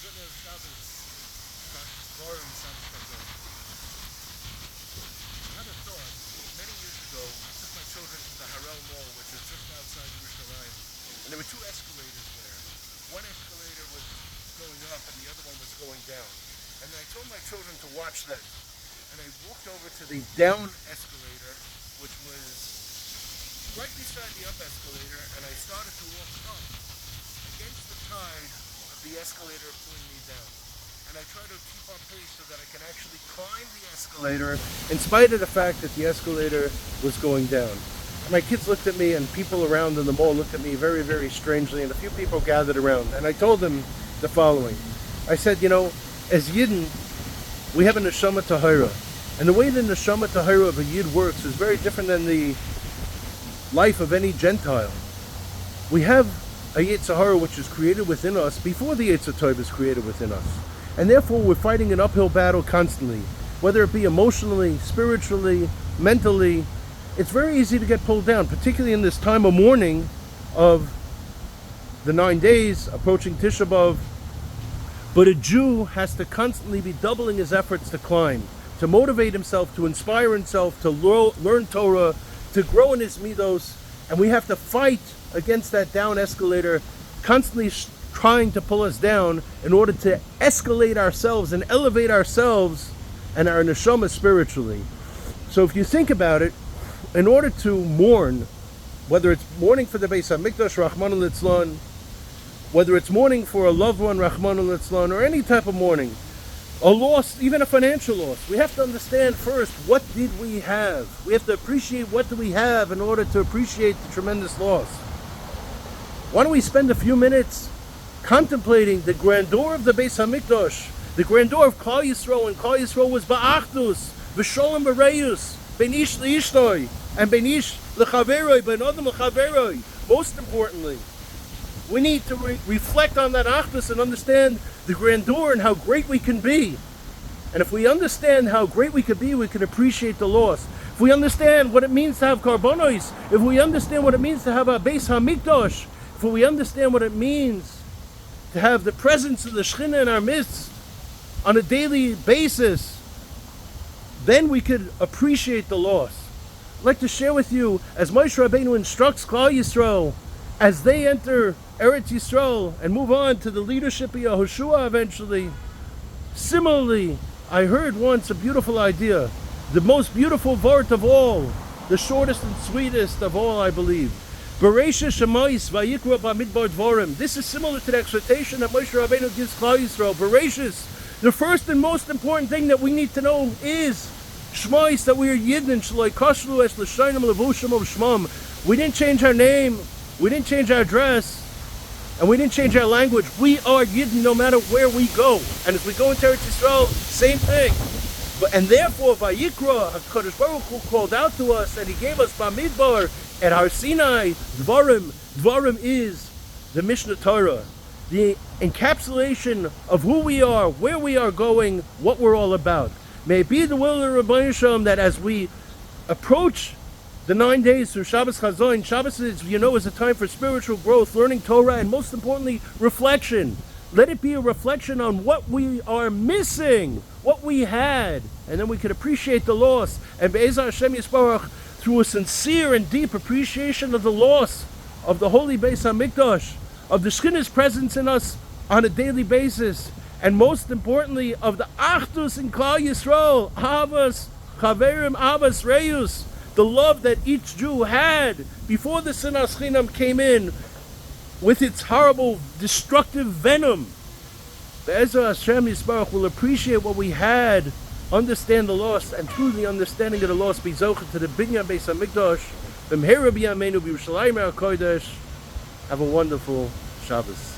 Prashas Dvarim, Khazon. I had a thought. Many years ago, I took my children to the Harel Mall, which is just outside Yerushalayim, and there were two escalators there. One escalator was going up, and the other one was going down. And I told my children to watch them. And I walked over to the down escalator, which was right beside the up escalator, and I started to walk up against the tide of the escalator pulling me down. And I try to keep up pace so that I can actually climb the escalator in spite of the fact that the escalator was going down. My kids looked at me, and people around in the mall looked at me very, very strangely, and a few people gathered around. And I told them the following. I said, you know, as Yidden, we have a neshama tahira. And the way the neshama tahira of a Yid works is very different than the life of any Gentile. We have a Yetzer Hara which is created within us before the Yetzer Tov is created within us. And therefore we're fighting an uphill battle constantly. Whether it be emotionally, spiritually, mentally, it's very easy to get pulled down, particularly in this time of mourning of the 9 days approaching Tisha B'Av. But a Jew has to constantly be doubling his efforts to climb, to motivate himself, to inspire himself, to learn Torah, to grow in his midos, and we have to fight against that down escalator, constantly trying to pull us down in order to escalate ourselves and elevate ourselves and our neshama spiritually. So if you think about it, in order to mourn, whether it's mourning for the Beis HaMikdash, Rachmana Litzlan, whether it's mourning for a loved one, Rachmana Litzlan, or any type of mourning, a loss, even a financial loss, we have to understand first, what did we have? We have to appreciate what do we have in order to appreciate the tremendous loss. Why don't we spend a few minutes contemplating the grandeur of the Beis HaMikdash, the grandeur of Klal Yisrael, and Klal Yisrael was ba'achdus, v'sholem b'reyus, ben ish le'ishtoi, and ben ish lechaveroi, ben adam lechaveroi. Most importantly, we need to reflect on that achdus and understand the grandeur and how great we can be. And if we understand how great we can be, we can appreciate the loss. If we understand what it means to have karbonos, if we understand what it means to have a Beis HaMikdash, if we understand what it means to have the presence of the Shekhinah in our midst on a daily basis, then we could appreciate the loss. I'd like to share with you, as Moshe Rabbeinu instructs Klal Yisrael, as they enter Eretz Yisrael and move on to the leadership of Yehoshua eventually. Similarly, I heard once a beautiful idea, the most beautiful vart of all, the shortest and sweetest of all, I believe. Bereisha Shemais Vayikra Bamidbar Dvarim. This is similar to the exhortation that Moshe Rabbeinu gives Klal Yisrael. Bereishis, the first and most important thing that we need to know is Shmais, that we are Yidden, Shaloi Kashlu Es L'Shainim Levushim of Shmam. We didn't change our name, we didn't change our dress, and we didn't change our language. We are Yidden no matter where we go. And as we go into Eretz Yisrael, same thing. And therefore, Vayikra, HaKadosh Baruch Hu called out to us, and He gave us Bamidbar at Har Sinai, Dvarim. Dvarim is the Mishnah Torah, the encapsulation of who we are, where we are going, what we're all about. May it be the will of the Rebbeinu Shalom that as we approach the 9 days through Shabbos Chazon, Shabbos is, is a time for spiritual growth, learning Torah, and most importantly, reflection. Let it be a reflection on what we are missing, what we had, and then we can appreciate the loss. And Be'ezah Hashem Yisbarach, through a sincere and deep appreciation of the loss of the holy Beis HaMikdash, of the Shekhinah's presence in us on a daily basis, and most importantly, of the Achdus in Klal Yisrael, Ahavas, Chaverim, Ahavas, Reyus, the love that each Jew had before the Sinas Chinam came in with its horrible, destructive venom. Be'ezah Hashem Yisbarach will appreciate what we had, understand the loss, and through the understanding of the loss, be zocheh to the binyan Beis HaMikdash. B'mheira b'yameinu b'Yerushalayim HaKodesh. Have a wonderful Shabbos.